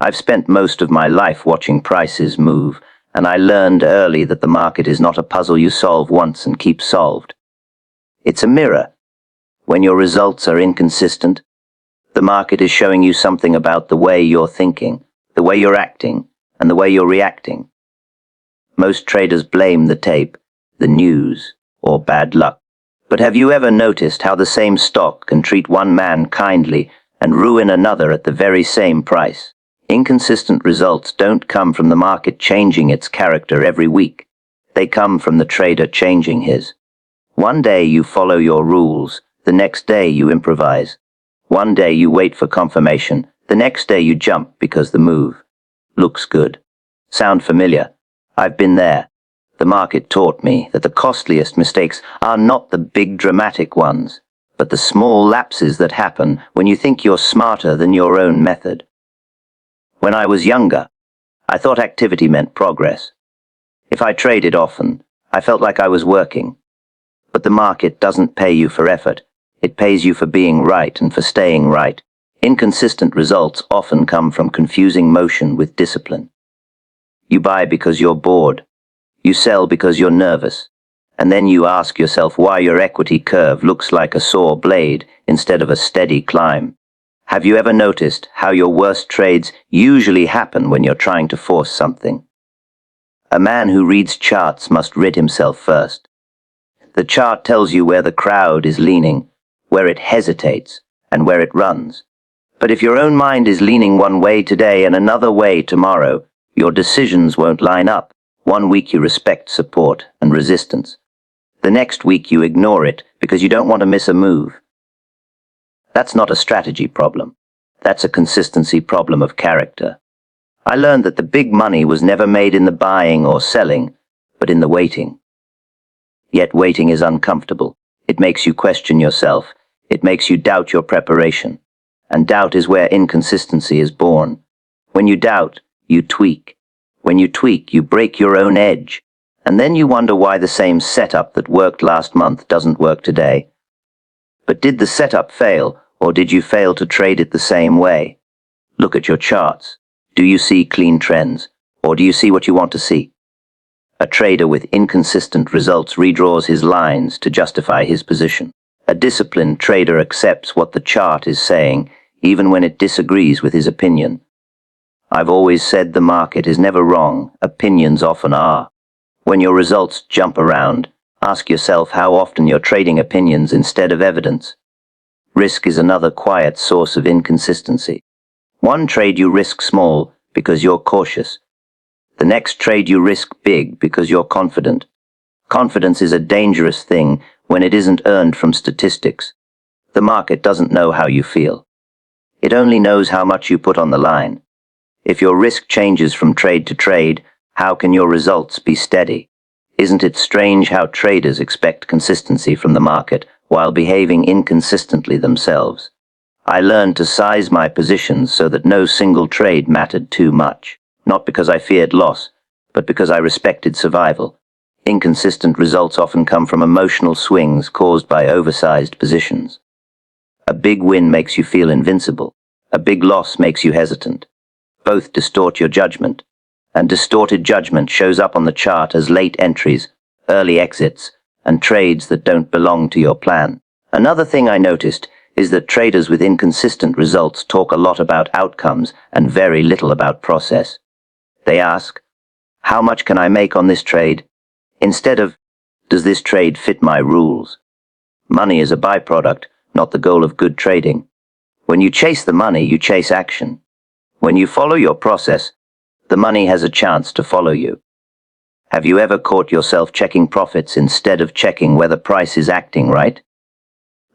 I've spent most of my life watching prices move, and I learned early that the market is not a puzzle you solve once and keep solved. It's a mirror. When your results are inconsistent, the market is showing you something about the way you're thinking, the way you're acting, and the way you're reacting. Most traders blame the tape, the news, or bad luck. But have you ever noticed how the same stock can treat one man kindly and ruin another at the very same price? Inconsistent results don't come from the market changing its character every week. They come from the trader changing his. One day you follow your rules, the next day you improvise. One day you wait for confirmation, the next day you jump because the move looks good. Sound familiar? I've been there. The market taught me that the costliest mistakes are not the big dramatic ones, but the small lapses that happen when you think you're smarter than your own method. When I was younger, I thought activity meant progress. If I traded often, I felt like I was working. But the market doesn't pay you for effort. It pays you for being right and for staying right. Inconsistent results often come from confusing motion with discipline. You buy because you're bored. You sell because you're nervous. And then you ask yourself why your equity curve looks like a sore blade instead of a steady climb. Have you ever noticed how your worst trades usually happen when you're trying to force something? A man who reads charts must rid himself first. The chart tells you where the crowd is leaning, where it hesitates, and where it runs. But if your own mind is leaning one way today and another way tomorrow, your decisions won't line up. One week you respect support and resistance. The next week you ignore it because you don't want to miss a move. That's not a strategy problem. That's a consistency problem of character. I learned that the big money was never made in the buying or selling, but in the waiting. Yet waiting is uncomfortable. It makes you question yourself. It makes you doubt your preparation. And doubt is where inconsistency is born. When you doubt, you tweak. When you tweak, you break your own edge. And then you wonder why the same setup that worked last month doesn't work today. But did the setup fail, or did you fail to trade it the same way? Look at your charts. Do you see clean trends, or do you see what you want to see? A trader with inconsistent results redraws his lines to justify his position. A disciplined trader accepts what the chart is saying, even when it disagrees with his opinion. I've always said the market is never wrong, opinions often are. When your results jump around, ask yourself how often you're trading opinions instead of evidence. Risk is another quiet source of inconsistency. One trade you risk small because you're cautious. The next trade you risk big because you're confident. Confidence is a dangerous thing when it isn't earned from statistics. The market doesn't know how you feel. It only knows how much you put on the line. If your risk changes from trade to trade, how can your results be steady? Isn't it strange how traders expect consistency from the market while behaving inconsistently themselves? I learned to size my positions so that no single trade mattered too much, not because I feared loss, but because I respected survival. Inconsistent results often come from emotional swings caused by oversized positions. A big win makes you feel invincible. A big loss makes you hesitant. Both distort your judgment, and distorted judgment shows up on the chart as late entries, early exits, and trades that don't belong to your plan. Another thing I noticed is that traders with inconsistent results talk a lot about outcomes and very little about process. They ask, how much can I make on this trade? Instead of, does this trade fit my rules? Money is a byproduct, not the goal of good trading. When you chase the money, you chase action. When you follow your process, the money has a chance to follow you. Have you ever caught yourself checking profits instead of checking whether price is acting right?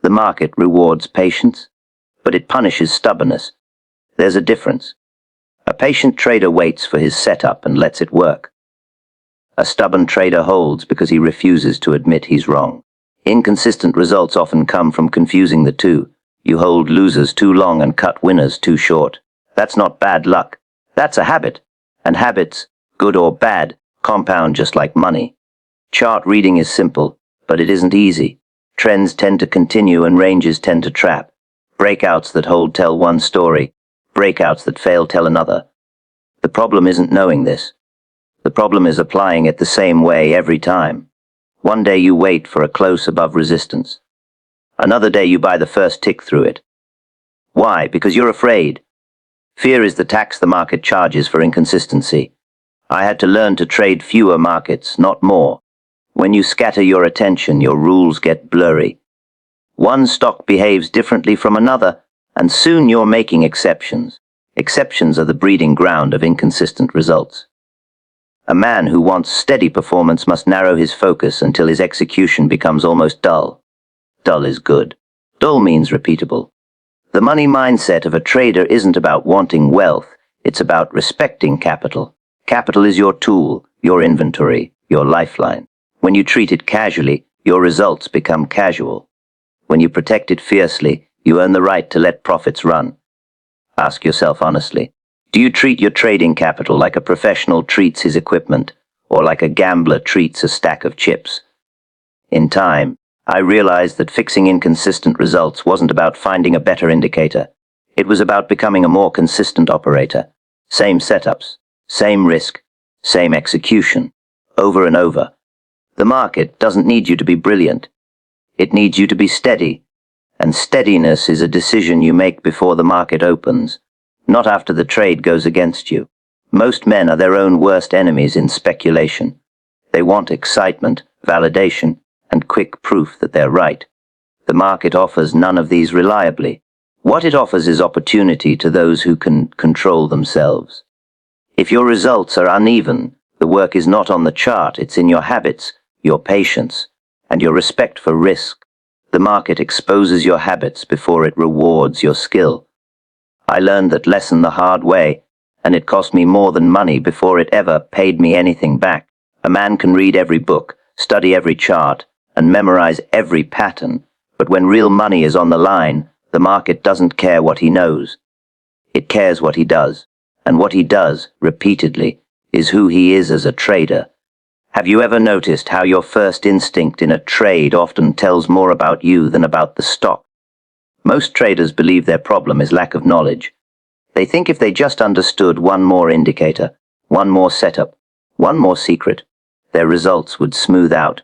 The market rewards patience, but it punishes stubbornness. There's a difference. A patient trader waits for his setup and lets it work. A stubborn trader holds because he refuses to admit he's wrong. Inconsistent results often come from confusing the two. You hold losers too long and cut winners too short. That's not bad luck. That's a habit. And habits, good or bad, compound just like money. Chart reading is simple, but it isn't easy. Trends tend to continue and ranges tend to trap. Breakouts that hold tell one story. Breakouts that fail tell another. The problem isn't knowing this. The problem is applying it the same way every time. One day you wait for a close above resistance. Another day you buy the first tick through it. Why? Because you're afraid. Fear is the tax the market charges for inconsistency. I had to learn to trade fewer markets, not more. When you scatter your attention, your rules get blurry. One stock behaves differently from another, and soon you're making exceptions. Exceptions are the breeding ground of inconsistent results. A man who wants steady performance must narrow his focus until his execution becomes almost dull. Dull is good. Dull means repeatable. The money mindset of a trader isn't about wanting wealth, it's about respecting capital. Capital is your tool, your inventory, your lifeline. When you treat it casually, your results become casual. When you protect it fiercely, you earn the right to let profits run. Ask yourself honestly, do you treat your trading capital like a professional treats his equipment, or like a gambler treats a stack of chips? In time, I realized that fixing inconsistent results wasn't about finding a better indicator. It was about becoming a more consistent operator. Same setups, same risk, same execution, over and over. The market doesn't need you to be brilliant. It needs you to be steady. And steadiness is a decision you make before the market opens, not after the trade goes against you. Most men are their own worst enemies in speculation. They want excitement, validation, and quick proof that they're right. The market offers none of these reliably. What it offers is opportunity to those who can control themselves. If your results are uneven, the work is not on the chart, it's in your habits, your patience, and your respect for risk. The market exposes your habits before it rewards your skill. I learned that lesson the hard way, and it cost me more than money before it ever paid me anything back. A man can read every book, study every chart, and memorize every pattern, but when real money is on the line, the market doesn't care what he knows. It cares what he does, and what he does, repeatedly, is who he is as a trader. Have you ever noticed how your first instinct in a trade often tells more about you than about the stock? Most traders believe their problem is lack of knowledge. They think if they just understood one more indicator, one more setup, one more secret, their results would smooth out.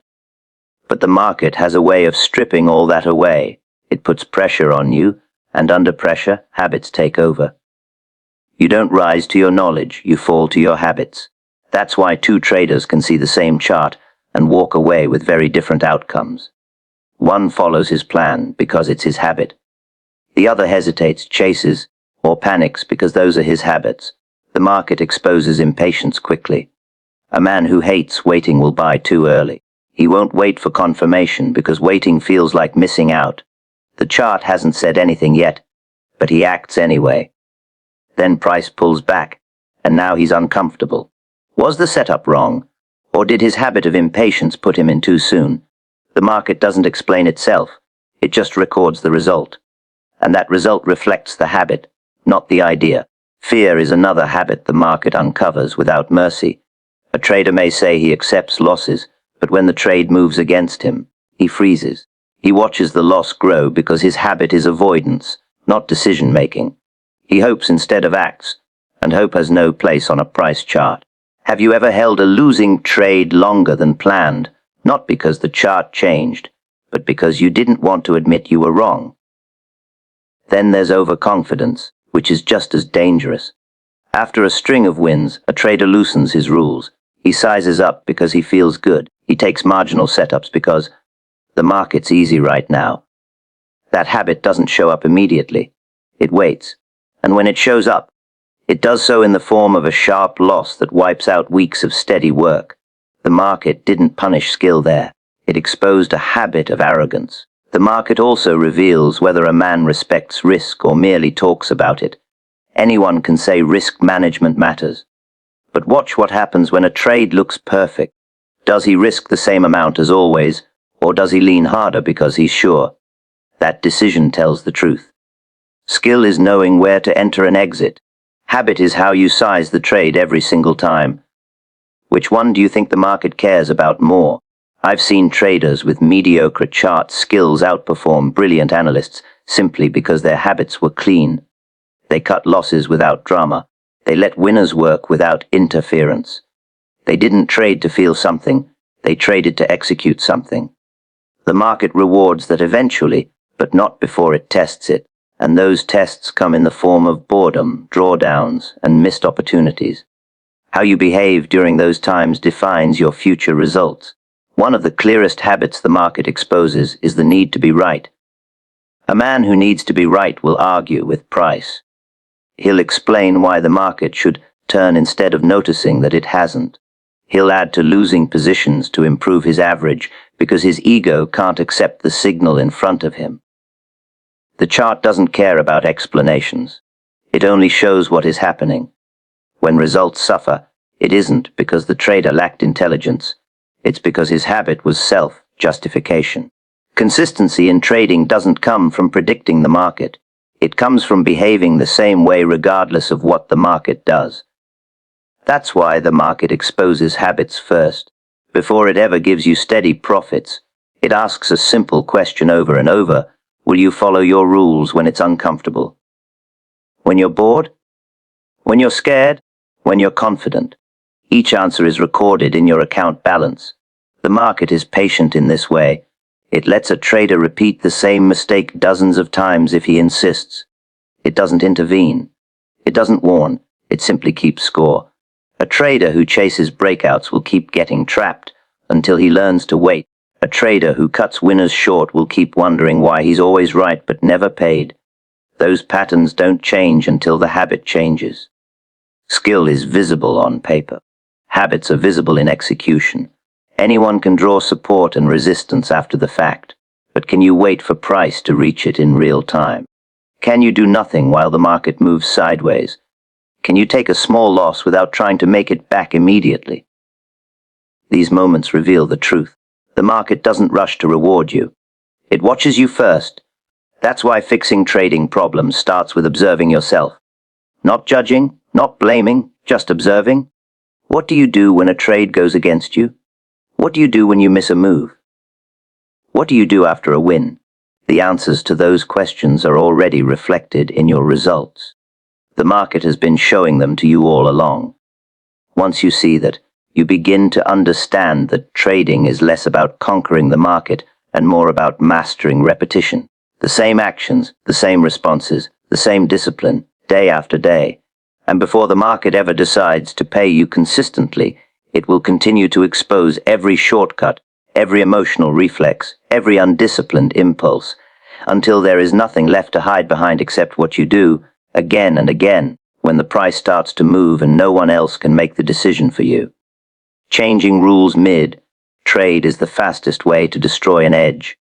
But the market has a way of stripping all that away. It puts pressure on you, and under pressure, habits take over. You don't rise to your knowledge, you fall to your habits. That's why two traders can see the same chart and walk away with very different outcomes. One follows his plan because it's his habit. The other hesitates, chases, or panics because those are his habits. The market exposes impatience quickly. A man who hates waiting will buy too early. He won't wait for confirmation because waiting feels like missing out. The chart hasn't said anything yet, but he acts anyway. Then price pulls back, and now he's uncomfortable. Was the setup wrong, or did his habit of impatience put him in too soon? The market doesn't explain itself, it just records the result. And that result reflects the habit, not the idea. Fear is another habit the market uncovers without mercy. A trader may say he accepts losses, but when the trade moves against him, he freezes. He watches the loss grow because his habit is avoidance, not decision-making. He hopes instead of acts, and hope has no place on a price chart. Have you ever held a losing trade longer than planned, not because the chart changed, but because you didn't want to admit you were wrong? Then there's overconfidence, which is just as dangerous. After a string of wins, a trader loosens his rules. He sizes up because he feels good. He takes marginal setups because the market's easy right now. That habit doesn't show up immediately. It waits. And when it shows up, it does so in the form of a sharp loss that wipes out weeks of steady work. The market didn't punish skill there. It exposed a habit of arrogance. The market also reveals whether a man respects risk or merely talks about it. Anyone can say risk management matters. But watch what happens when a trade looks perfect. Does he risk the same amount as always, or does he lean harder because he's sure? That decision tells the truth. Skill is knowing where to enter and exit. Habit is how you size the trade every single time. Which one do you think the market cares about more? I've seen traders with mediocre chart skills outperform brilliant analysts simply because their habits were clean. They cut losses without drama. They let winners work without interference. They didn't trade to feel something, they traded to execute something. The market rewards that eventually, but not before it tests it, and those tests come in the form of boredom, drawdowns, and missed opportunities. How you behave during those times defines your future results. One of the clearest habits the market exposes is the need to be right. A man who needs to be right will argue with price. He'll explain why the market should turn instead of noticing that it hasn't. He'll add to losing positions to improve his average because his ego can't accept the signal in front of him. The chart doesn't care about explanations. It only shows what is happening. When results suffer, it isn't because the trader lacked intelligence. It's because his habit was self-justification. Consistency in trading doesn't come from predicting the market. It comes from behaving the same way regardless of what the market does. That's why the market exposes habits first. Before it ever gives you steady profits, it asks a simple question over and over: will you follow your rules when it's uncomfortable? When you're bored? When you're scared? When you're confident? Each answer is recorded in your account balance. The market is patient in this way. It lets a trader repeat the same mistake dozens of times if he insists. It doesn't intervene. It doesn't warn. It simply keeps score. A trader who chases breakouts will keep getting trapped until he learns to wait. A trader who cuts winners short will keep wondering why he's always right but never paid. Those patterns don't change until the habit changes. Skill is visible on paper. Habits are visible in execution. Anyone can draw support and resistance after the fact, but can you wait for price to reach it in real time? Can you do nothing while the market moves sideways? Can you take a small loss without trying to make it back immediately? These moments reveal the truth. The market doesn't rush to reward you. It watches you first. That's why fixing trading problems starts with observing yourself. Not judging, not blaming, just observing. What do you do when a trade goes against you? What do you do when you miss a move? What do you do after a win? The answers to those questions are already reflected in your results. The market has been showing them to you all along. Once you see that, you begin to understand that trading is less about conquering the market and more about mastering repetition. The same actions, the same responses, the same discipline, day after day. And before the market ever decides to pay you consistently, it will continue to expose every shortcut, every emotional reflex, every undisciplined impulse, until there is nothing left to hide behind except what you do, again and again, when the price starts to move and no one else can make the decision for you. Changing rules mid-trade is the fastest way to destroy an edge.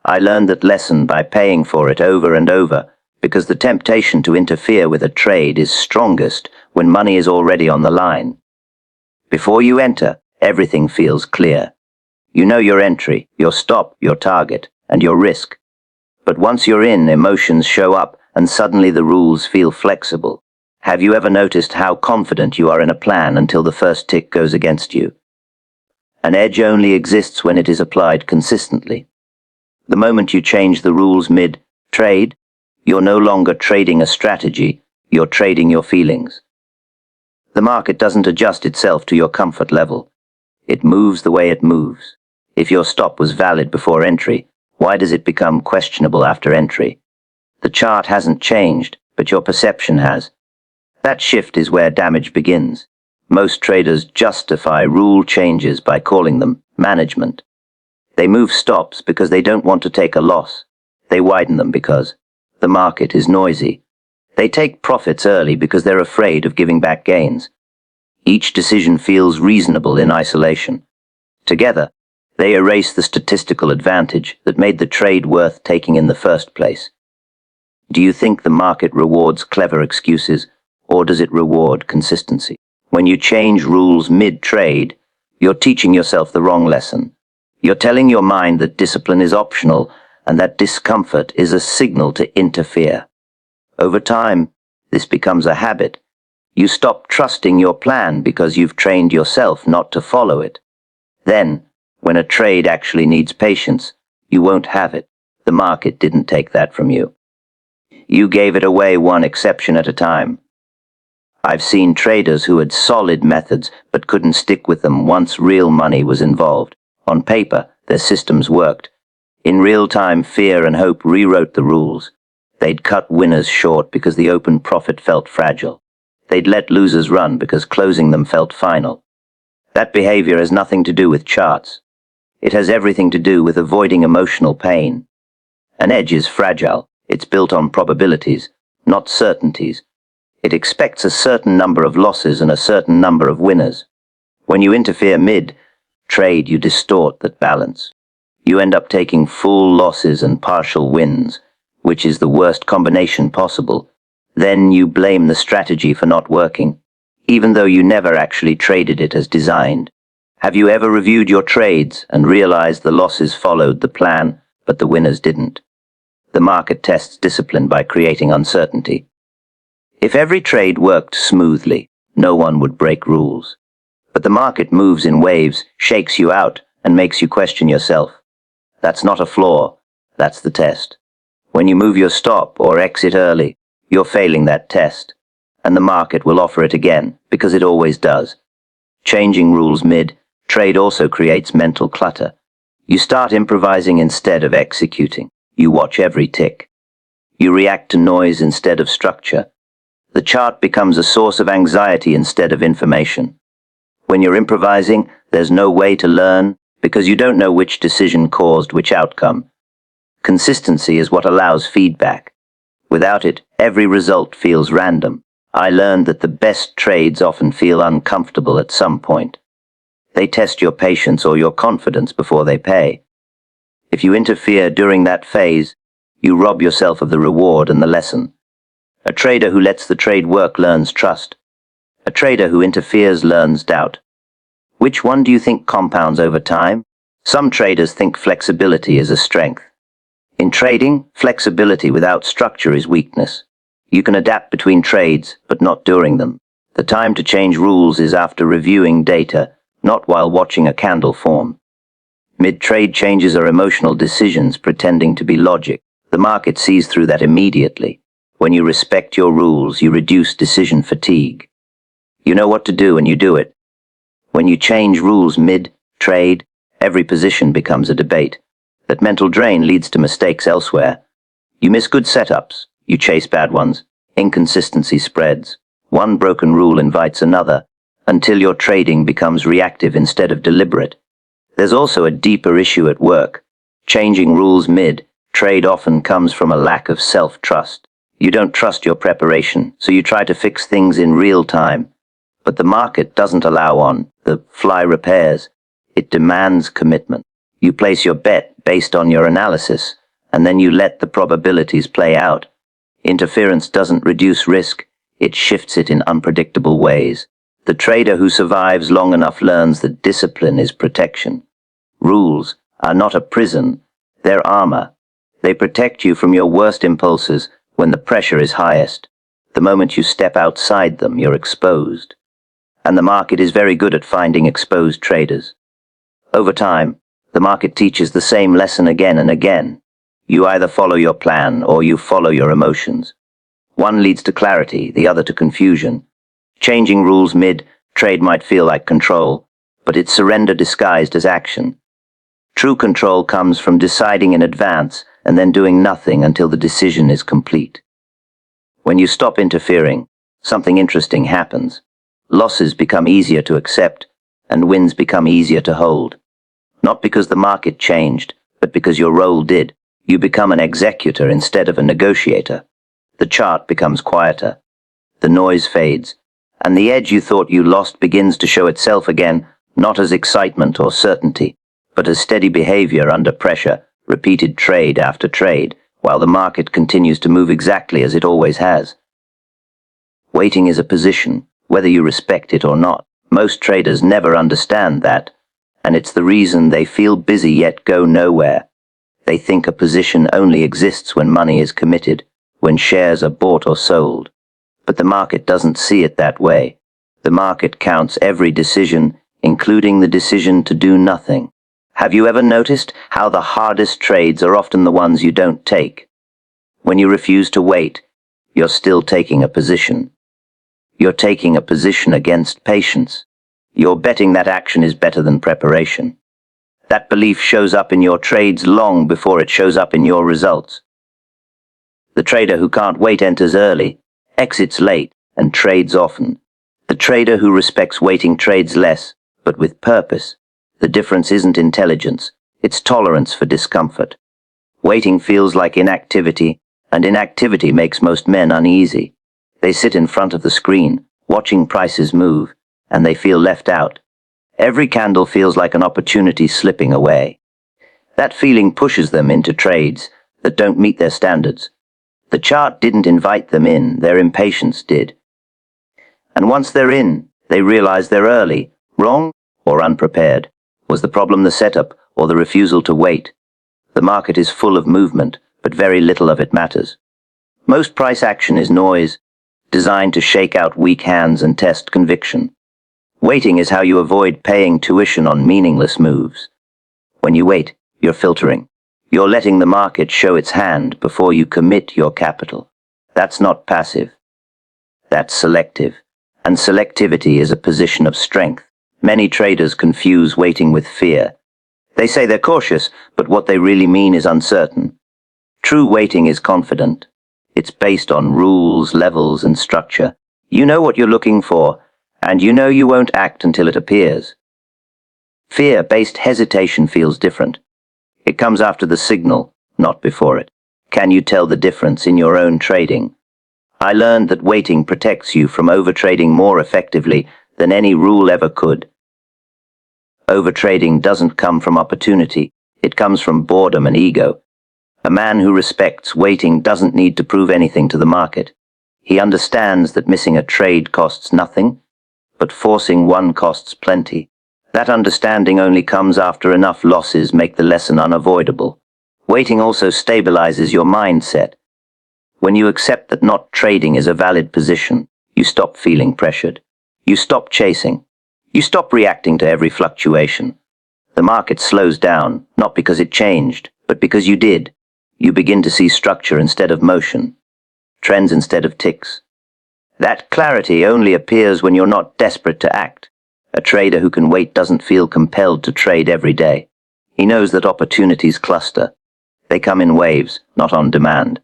I learned that lesson by paying for it over and over, because the temptation to interfere with a trade is strongest when money is already on the line. Before you enter, everything feels clear. You know your entry, your stop, your target, and your risk. But once you're in, emotions show up, and suddenly the rules feel flexible. Have you ever noticed how confident you are in a plan until the first tick goes against you? An edge only exists when it is applied consistently. The moment you change the rules mid-trade, you're no longer trading a strategy, you're trading your feelings. The market doesn't adjust itself to your comfort level. It moves the way it moves. If your stop was valid before entry, why does it become questionable after entry? The chart hasn't changed, but your perception has. That shift is where damage begins. Most traders justify rule changes by calling them management. They move stops because they don't want to take a loss. They widen them because the market is noisy. They take profits early because they're afraid of giving back gains. Each decision feels reasonable in isolation. Together, they erase the statistical advantage that made the trade worth taking in the first place. Do you think the market rewards clever excuses, or does it reward consistency? When you change rules mid-trade, you're teaching yourself the wrong lesson. You're telling your mind that discipline is optional and that discomfort is a signal to interfere. Over time, this becomes a habit. You stop trusting your plan because you've trained yourself not to follow it. Then, when a trade actually needs patience, you won't have it. The market didn't take that from you. You gave it away one exception at a time. I've seen traders who had solid methods but couldn't stick with them once real money was involved. On paper, their systems worked. In real time, fear and hope rewrote the rules. They'd cut winners short because the open profit felt fragile. They'd let losers run because closing them felt final. That behavior has nothing to do with charts. It has everything to do with avoiding emotional pain. An edge is fragile. It's built on probabilities, not certainties. It expects a certain number of losses and a certain number of winners. When you interfere mid-trade, you distort that balance. You end up taking full losses and partial wins, which is the worst combination possible. Then you blame the strategy for not working, even though you never actually traded it as designed. Have you ever reviewed your trades and realized the losses followed the plan, but the winners didn't? The market tests discipline by creating uncertainty. If every trade worked smoothly, no one would break rules. But the market moves in waves, shakes you out, and makes you question yourself. That's not a flaw, that's the test. When you move your stop or exit early, you're failing that test, and the market will offer it again, because it always does. Changing rules mid-trade also creates mental clutter. You start improvising instead of executing. You watch every tick. You react to noise instead of structure. The chart becomes a source of anxiety instead of information. When you're improvising, there's no way to learn, because you don't know which decision caused which outcome. Consistency is what allows feedback. Without it, every result feels random. I learned that the best trades often feel uncomfortable at some point. They test your patience or your confidence before they pay. If you interfere during that phase, you rob yourself of the reward and the lesson. A trader who lets the trade work learns trust. A trader who interferes learns doubt. Which one do you think compounds over time? Some traders think flexibility is a strength. In trading, flexibility without structure is weakness. You can adapt between trades, but not during them. The time to change rules is after reviewing data, not while watching a candle form. Mid-trade changes are emotional decisions pretending to be logic. The market sees through that immediately. When you respect your rules, you reduce decision fatigue. You know what to do and you do it. When you change rules mid-trade, every position becomes a debate. That mental drain leads to mistakes elsewhere. You miss good setups, you chase bad ones, inconsistency spreads. One broken rule invites another, until your trading becomes reactive instead of deliberate. There's also a deeper issue at work. Changing rules mid-trade often comes from a lack of self-trust. You don't trust your preparation, so you try to fix things in real time. But the market doesn't allow on-the-fly repairs. It demands commitment. You place your bet based on your analysis, and then you let the probabilities play out. Interference doesn't reduce risk, it shifts it in unpredictable ways. The trader who survives long enough learns that discipline is protection. Rules are not a prison, they're armor. They protect you from your worst impulses when the pressure is highest. The moment you step outside them, you're exposed. And the market is very good at finding exposed traders. Over time, the market teaches the same lesson again and again. You either follow your plan or you follow your emotions. One leads to clarity, the other to confusion. Changing rules mid-trade might feel like control, but it's surrender disguised as action. True control comes from deciding in advance and then doing nothing until the decision is complete. When you stop interfering, something interesting happens. Losses become easier to accept, and wins become easier to hold. Not because the market changed, but because your role did. You become an executor instead of a negotiator. The chart becomes quieter. The noise fades, and the edge you thought you lost begins to show itself again, not as excitement or certainty, but as steady behavior under pressure, repeated trade after trade, while the market continues to move exactly as it always has. Waiting is a position, whether you respect it or not. Most traders never understand that, and it's the reason they feel busy yet go nowhere. They think a position only exists when money is committed, when shares are bought or sold. But the market doesn't see it that way. The market counts every decision, including the decision to do nothing. Have you ever noticed how the hardest trades are often the ones you don't take? When you refuse to wait, you're still taking a position. You're taking a position against patience. You're betting that action is better than preparation. That belief shows up in your trades long before it shows up in your results. The trader who can't wait enters early, exits late, and trades often. The trader who respects waiting trades less, but with purpose. The difference isn't intelligence, it's tolerance for discomfort. Waiting feels like inactivity, and inactivity makes most men uneasy. They sit in front of the screen, watching prices move, and they feel left out. Every candle feels like an opportunity slipping away. That feeling pushes them into trades that don't meet their standards. The chart didn't invite them in, their impatience did. And once they're in, they realize they're early, wrong, or unprepared. Was the problem the setup, or the refusal to wait? The market is full of movement, but very little of it matters. Most price action is noise, designed to shake out weak hands and test conviction. Waiting is how you avoid paying tuition on meaningless moves. When you wait, you're filtering. You're letting the market show its hand before you commit your capital. That's not passive. That's selective. And selectivity is a position of strength. Many traders confuse waiting with fear. They say they're cautious, but what they really mean is uncertain. True waiting is confident. It's based on rules, levels, and structure. You know what you're looking for, and you know you won't act until it appears. Fear-based hesitation feels different. It comes after the signal, not before it. Can you tell the difference in your own trading? I learned that waiting protects you from overtrading more effectively than any rule ever could. Overtrading doesn't come from opportunity, it comes from boredom and ego. A man who respects waiting doesn't need to prove anything to the market. He understands that missing a trade costs nothing, but forcing one costs plenty. That understanding only comes after enough losses make the lesson unavoidable. Waiting also stabilizes your mindset. When you accept that not trading is a valid position, you stop feeling pressured. You stop chasing. You stop reacting to every fluctuation. The market slows down, not because it changed, but because you did. You begin to see structure instead of motion, trends instead of ticks. That clarity only appears when you're not desperate to act. A trader who can wait doesn't feel compelled to trade every day. He knows that opportunities cluster. They come in waves, not on demand.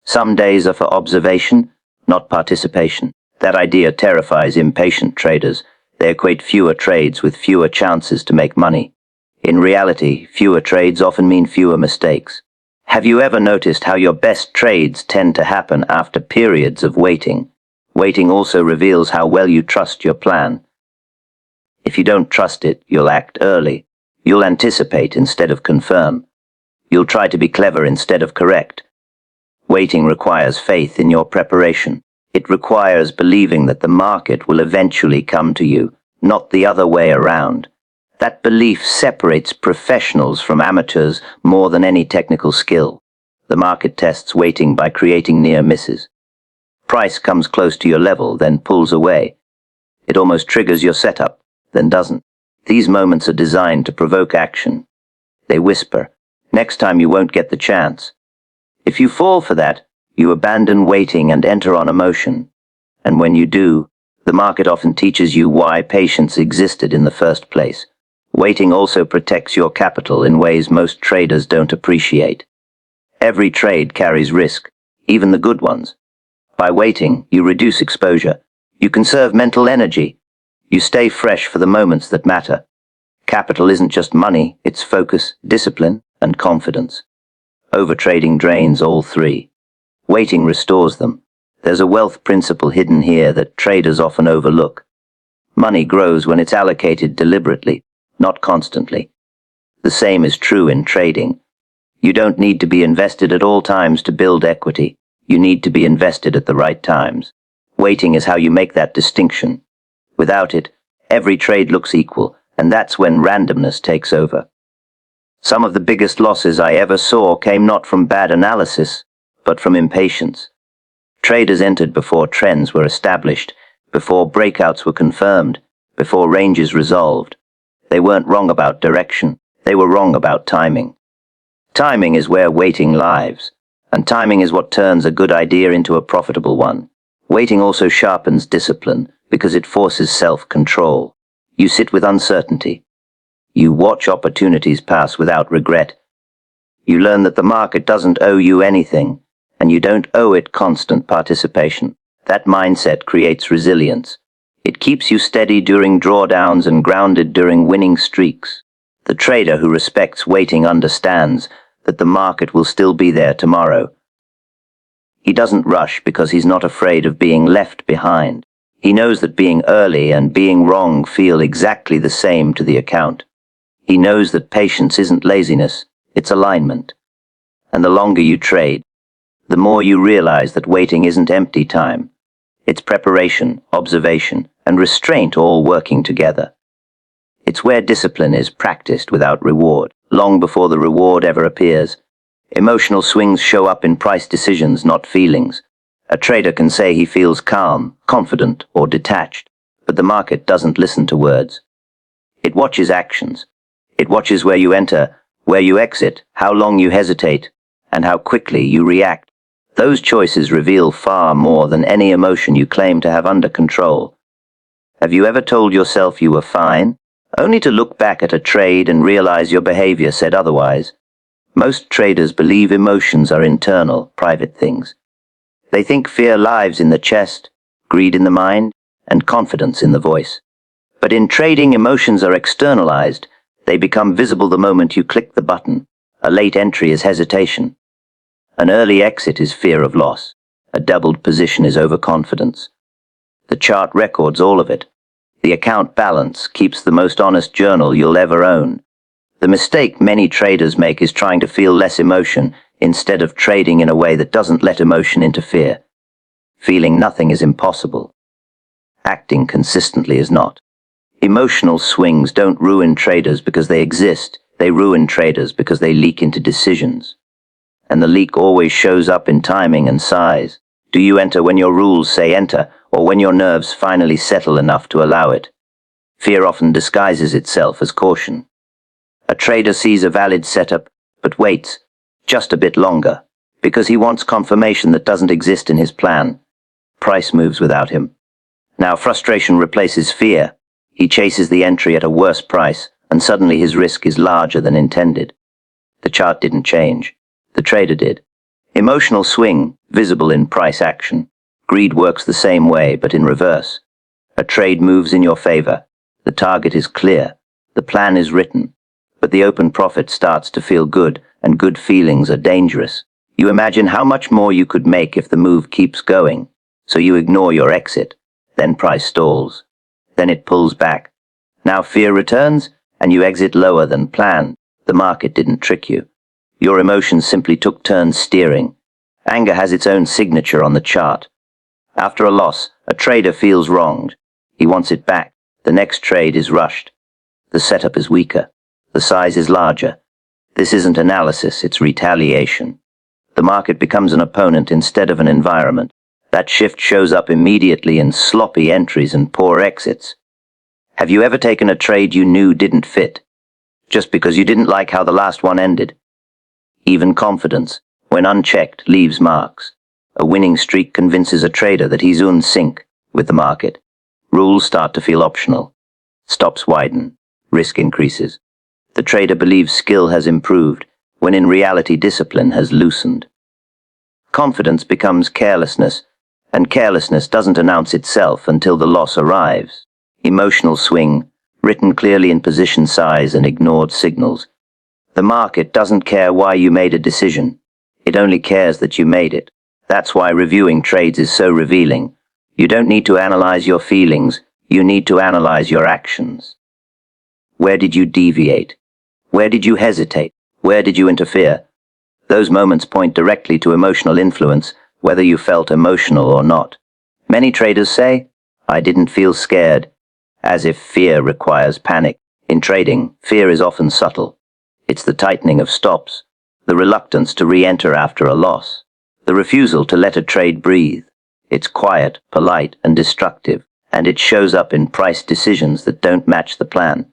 Some days are for observation, not participation. That idea terrifies impatient traders. They equate fewer trades with fewer chances to make money. In reality, fewer trades often mean fewer mistakes. Have you ever noticed how your best trades tend to happen after periods of waiting? Waiting also reveals how well you trust your plan. If you don't trust it, you'll act early. You'll anticipate instead of confirm. You'll try to be clever instead of correct. Waiting requires faith in your preparation. It requires believing that the market will eventually come to you, not the other way around. That belief separates professionals from amateurs more than any technical skill. The market tests waiting by creating near misses. Price comes close to your level, then pulls away. It almost triggers your setup, then doesn't. These moments are designed to provoke action. They whisper, "Next time you won't get the chance." If you fall for that, you abandon waiting and enter on emotion. And when you do, the market often teaches you why patience existed in the first place. Waiting also protects your capital in ways most traders don't appreciate. Every trade carries risk, even the good ones. By waiting, you reduce exposure. You conserve mental energy. You stay fresh for the moments that matter. Capital isn't just money, it's focus, discipline, and confidence. Overtrading drains all three. Waiting restores them. There's a wealth principle hidden here that traders often overlook. Money grows when it's allocated deliberately, not constantly. The same is true in trading. You don't need to be invested at all times to build equity. You need to be invested at the right times. Waiting is how you make that distinction. Without it, every trade looks equal, and that's when randomness takes over. Some of the biggest losses I ever saw came not from bad analysis, but from impatience. Traders entered before trends were established, before breakouts were confirmed, before ranges resolved. They weren't wrong about direction, they were wrong about timing. Timing is where waiting lives, and timing is what turns a good idea into a profitable one. Waiting also sharpens discipline because it forces self-control. You sit with uncertainty. You watch opportunities pass without regret. You learn that the market doesn't owe you anything, and you don't owe it constant participation. That mindset creates resilience. It keeps you steady during drawdowns and grounded during winning streaks. The trader who respects waiting understands that the market will still be there tomorrow. He doesn't rush because he's not afraid of being left behind. He knows that being early and being wrong feel exactly the same to the account. He knows that patience isn't laziness, it's alignment. And the longer you trade, the more you realize that waiting isn't empty time. It's preparation, observation, and restraint all working together. It's where discipline is practiced without reward, long before the reward ever appears. Emotional swings show up in price decisions, not feelings. A trader can say he feels calm, confident, or detached, but the market doesn't listen to words. It watches actions. It watches where you enter, where you exit, how long you hesitate, and how quickly you react. Those choices reveal far more than any emotion you claim to have under control. Have you ever told yourself you were fine, only to look back at a trade and realize your behavior said otherwise? Most traders believe emotions are internal, private things. They think fear lives in the chest, greed in the mind, and confidence in the voice. But in trading, emotions are externalized. They become visible the moment you click the button. A late entry is hesitation. An early exit is fear of loss. A doubled position is overconfidence. The chart records all of it. The account balance keeps the most honest journal you'll ever own. The mistake many traders make is trying to feel less emotion instead of trading in a way that doesn't let emotion interfere. Feeling nothing is impossible. Acting consistently is not. Emotional swings don't ruin traders because they exist. They ruin traders because they leak into decisions. And the leak always shows up in timing and size. Do you enter when your rules say enter, or when your nerves finally settle enough to allow it? Fear often disguises itself as caution. A trader sees a valid setup, but waits just a bit longer, because he wants confirmation that doesn't exist in his plan. Price moves without him. Now frustration replaces fear. He chases the entry at a worse price, and suddenly his risk is larger than intended. The chart didn't change. The trader did. Emotional swing, visible in price action. Greed works the same way, but in reverse. A trade moves in your favor. The target is clear. The plan is written. But the open profit starts to feel good, and good feelings are dangerous. You imagine how much more you could make if the move keeps going, so you ignore your exit. Then price stalls. Then it pulls back. Now fear returns, and you exit lower than planned. The market didn't trick you. Your emotions simply took turns steering. Anger has its own signature on the chart. After a loss, a trader feels wronged. He wants it back. The next trade is rushed. The setup is weaker. The size is larger. This isn't analysis, it's retaliation. The market becomes an opponent instead of an environment. That shift shows up immediately in sloppy entries and poor exits. Have you ever taken a trade you knew didn't fit, just because you didn't like how the last one ended? Even confidence, when unchecked, leaves marks. A winning streak convinces a trader that he's in sync with the market. Rules start to feel optional. Stops widen. Risk increases. The trader believes skill has improved, when in reality discipline has loosened. Confidence becomes carelessness, and carelessness doesn't announce itself until the loss arrives. Emotional swing, written clearly in position size and ignored signals. The market doesn't care why you made a decision. It only cares that you made it. That's why reviewing trades is so revealing. You don't need to analyze your feelings, you need to analyze your actions. Where did you deviate? Where did you hesitate? Where did you interfere? Those moments point directly to emotional influence, whether you felt emotional or not. Many traders say, "I didn't feel scared," as if fear requires panic. In trading, fear is often subtle. It's the tightening of stops, the reluctance to re-enter after a loss, the refusal to let a trade breathe. It's quiet, polite, and destructive, and it shows up in price decisions that don't match the plan.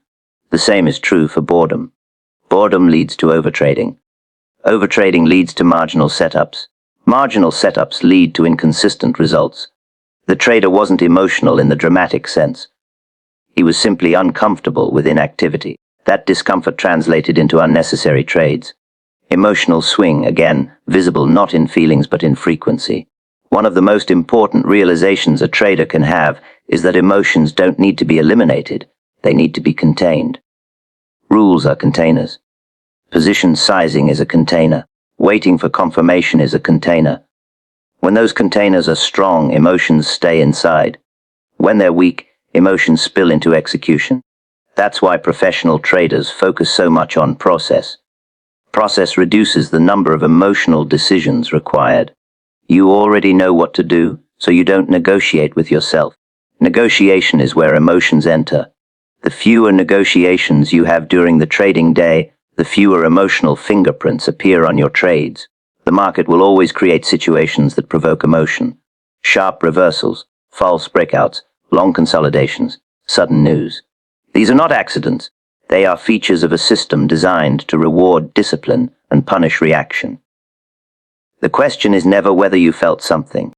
The same is true for boredom. Boredom leads to overtrading. Overtrading leads to marginal setups. Marginal setups lead to inconsistent results. The trader wasn't emotional in the dramatic sense. He was simply uncomfortable with inactivity. That discomfort translated into unnecessary trades. Emotional swing, again, visible not in feelings but in frequency. One of the most important realizations a trader can have is that emotions don't need to be eliminated, they need to be contained. Rules are containers. Position sizing is a container. Waiting for confirmation is a container. When those containers are strong, emotions stay inside. When they're weak, emotions spill into execution. That's why professional traders focus so much on process. Process reduces the number of emotional decisions required. You already know what to do, so you don't negotiate with yourself. Negotiation is where emotions enter. The fewer negotiations you have during the trading day, the fewer emotional fingerprints appear on your trades. The market will always create situations that provoke emotion. Sharp reversals, false breakouts, long consolidations, sudden news. These are not accidents. They are features of a system designed to reward discipline and punish reaction. The question is never whether you felt something.